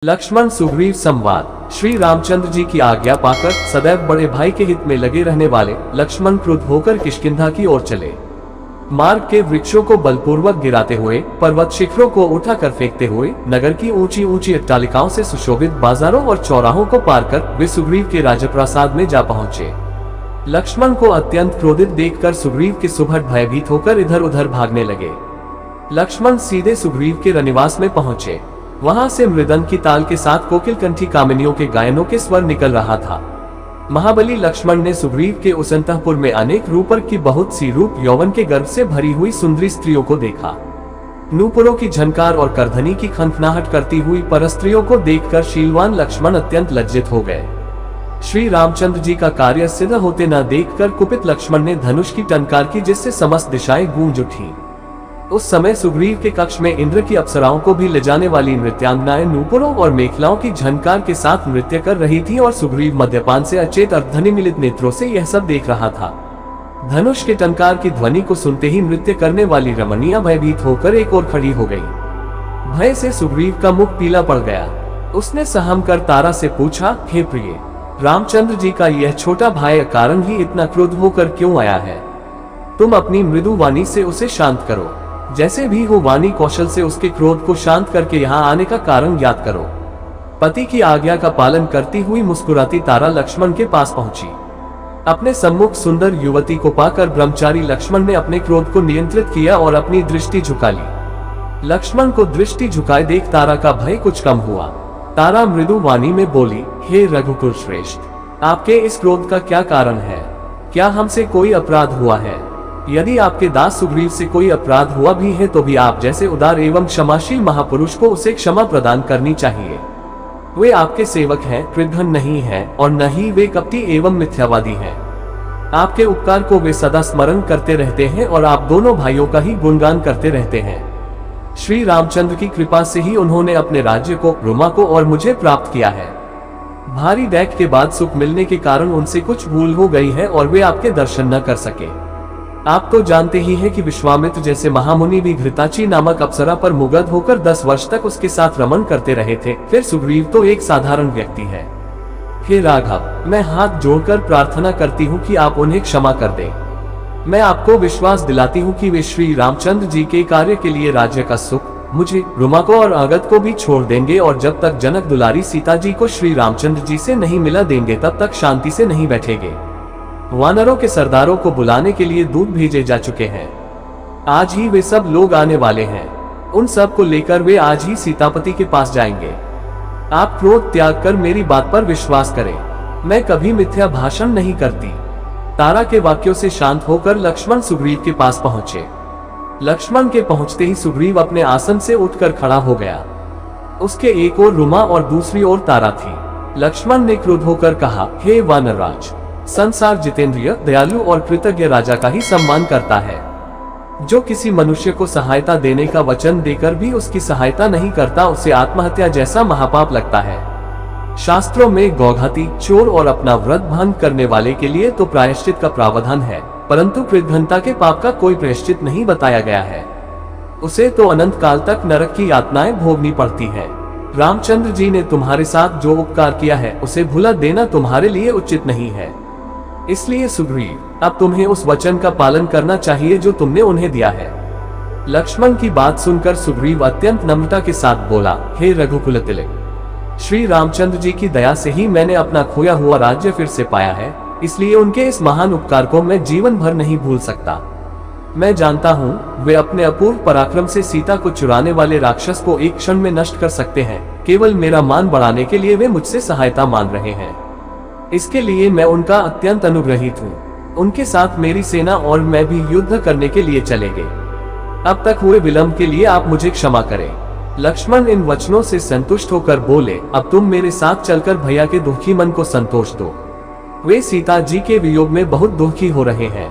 लक्ष्मण सुग्रीव संवाद। श्री रामचंद्र जी की आज्ञा पाकर सदैव बड़े भाई के हित में लगे रहने वाले लक्ष्मण क्रुद्ध होकर किष्किंधा की ओर चले। मार्ग के वृक्षों को बलपूर्वक गिराते हुए, पर्वत शिखरों को उठाकर फेंकते हुए, नगर की ऊंची ऊंची अट्टालिकाओं से सुशोभित बाजारों और चौराहों को पार कर वे सुग्रीव के राजप्रासाद में जा पहुंचे। लक्ष्मण को अत्यंत क्रोधित देखकर सुग्रीव के सुभट भयभीत होकर इधर उधर भागने लगे। लक्ष्मण सीधे सुग्रीव के रनिवास में पहुंचे। वहां से मृदंग की ताल के साथ कोकिलकंठी कामिनियों के गायनों के स्वर निकल रहा था। महाबली लक्ष्मण ने सुग्रीव के उस अंतःपुर में अनेक रूपर की बहुत सी रूप यौवन के गर्भ से भरी हुई सुंदरी स्त्रियों को देखा। नूपुरों की झनकार और करधनी की खनखनाहट करती हुई परस्त्रियों को देखकर शीलवान लक्ष्मण अत्यंत लज्जित हो गए। श्री रामचंद्र जी का कार्य सिद्ध होते न देखकर कुपित लक्ष्मण ने धनुष की टंकार की, जिससे समस्त दिशाएं गूंज उठी। उस समय सुग्रीव के कक्ष में इंद्र की अप्सराओं को भी ले जाने वाली नृत्यांगनाएं नूपुरों और मेखलाओं की झनकार के साथ नृत्य कर रही थीं और सुग्रीव मद्यपान से अचेत अर्धनि मिलित नेत्रों से यह सब देख रहा था। धनुष के टंकार की ध्वनि को सुनते ही नृत्य करने वाली रमणिया भयभीत होकर एक ओर खड़ी हो गई। भय से सुग्रीव का मुख पीला पड़ गया। उसने सहम कर तारा से पूछा, हे प्रिय, रामचंद्र जी का यह छोटा भाई कारण ही इतना क्रोध होकर क्यों आया है? तुम अपनी मृदु वाणी से उसे शांत करो। जैसे भी हो वाणी कौशल से उसके क्रोध को शांत करके यहाँ आने का कारण ज्ञात करो। पति की आज्ञा का पालन करती हुई मुस्कुराती तारा लक्ष्मण के पास पहुंची। अपने सम्मुख सुंदर युवती को पाकर ब्रह्मचारी लक्ष्मण ने अपने क्रोध को नियंत्रित किया और अपनी दृष्टि झुका ली। लक्ष्मण को दृष्टि झुकाए देख तारा का भय कुछ कम हुआ। तारा मृदु वाणी में बोली, हे रघुकुल श्रेष्ठ, आपके इस क्रोध का क्या कारण है? क्या हमसे कोई अपराध हुआ है? यदि आपके दास सुग्रीव से कोई अपराध हुआ भी है तो भी आप जैसे उदार एवं क्षमाशील महापुरुष को उसे क्षमा प्रदान करनी चाहिए। वे आपके सेवक हैं, कृतघ्न नहीं हैं, और न ही वे कपटी एवं मिथ्यावादी हैं। आपके उपकार को वे सदा स्मरण करते रहते हैं और आप दोनों भाइयों का ही गुणगान करते रहते हैं। श्री रामचंद्र की कृपा से ही उन्होंने अपने राज्य को, रुमा को और मुझे प्राप्त किया है। भारी दैख के बाद सुख मिलने के कारण उनसे कुछ भूल हो गई है और वे आपके दर्शन न कर सके। आप तो जानते ही हैं कि विश्वामित्र जैसे महामुनि भी घृताची नामक अप्सरा पर मुग्ध होकर 10 वर्ष तक उसके साथ रमन करते रहे थे। फिर सुग्रीव तो एक साधारण व्यक्ति है। हे राघव, मैं हाथ जोड़कर प्रार्थना करती हूँ कि आप उन्हें क्षमा कर दें। मैं आपको विश्वास दिलाती हूँ कि वे श्री रामचंद्र जी के कार्य के लिए राज्य का सुख मुझे, रुमा को और अंगद को भी छोड़ देंगे, और जब तक जनक दुलारी सीता जी को श्री रामचंद्र जी से नहीं मिला देंगे तब तक शांति से नहीं बैठेंगे। वानरों के सरदारों को बुलाने के लिए दूत भेजे जा चुके हैं। आज ही वे सब लोग आने वाले हैं। उन सब को लेकर वे आज ही सीतापति के पास जाएंगे। आप क्रोध त्याग कर मेरी बात पर विश्वास करें। मैं कभी मिथ्या भाषण नहीं करती। तारा के वाक्यों से शांत होकर लक्ष्मण सुग्रीव के पास पहुंचे। लक्ष्मण के पहुंचते ही सुग्रीव अपने आसन से उठकर खड़ा हो गया। उसके एक ओर रुमा और दूसरी ओर तारा थी। लक्ष्मण ने क्रुद्ध होकर कहा, हे वानरराज, संसार जितेंद्रिय, दयालु और कृतज्ञ राजा का ही सम्मान करता है। जो किसी मनुष्य को सहायता देने का वचन देकर भी उसकी सहायता नहीं करता, उसे आत्महत्या जैसा महापाप लगता है। शास्त्रों में गौघाती, चोर और अपना व्रत भंग करने वाले के लिए तो प्रायश्चित का प्रावधान है, परंतु कृतघ्नता के पाप का कोई प्रायश्चित नहीं बताया गया है। उसे तो अनंत काल तक नरक की यातनाएं भोगनी पड़ती है। रामचंद्र जी ने तुम्हारे साथ जो उपकार किया है उसे भुला देना तुम्हारे लिए उचित नहीं है। इसलिए सुग्रीव, अब तुम्हें उस वचन का पालन करना चाहिए जो तुमने उन्हें दिया है। लक्ष्मण की बात सुनकर सुग्रीव अत्यंत नम्रता के साथ बोला, हे रघुकुल तिलक, श्री रामचंद्र जी की दया से ही मैंने अपना खोया हुआ राज्य फिर से पाया है, इसलिए उनके इस महान उपकार को मैं जीवन भर नहीं भूल सकता। मैं जानता हूँ वे अपने अपूर्व पराक्रम से सीता को चुराने वाले राक्षस को एक क्षण में नष्ट कर सकते हैं। केवल मेरा मान बढ़ाने के लिए वे मुझसे सहायता मांग रहे हैं। इसके लिए मैं उनका अत्यंत अनुग्रहित हूँ। उनके साथ मेरी सेना और मैं भी युद्ध करने के लिए चलेंगे। अब तक हुए विलंब के लिए आप मुझे क्षमा करें। लक्ष्मण इन वचनों से संतुष्ट होकर बोले, अब तुम मेरे साथ चलकर भैया के दुखी मन को संतोष दो। वे सीता जी के वियोग में बहुत दुखी हो रहे हैं।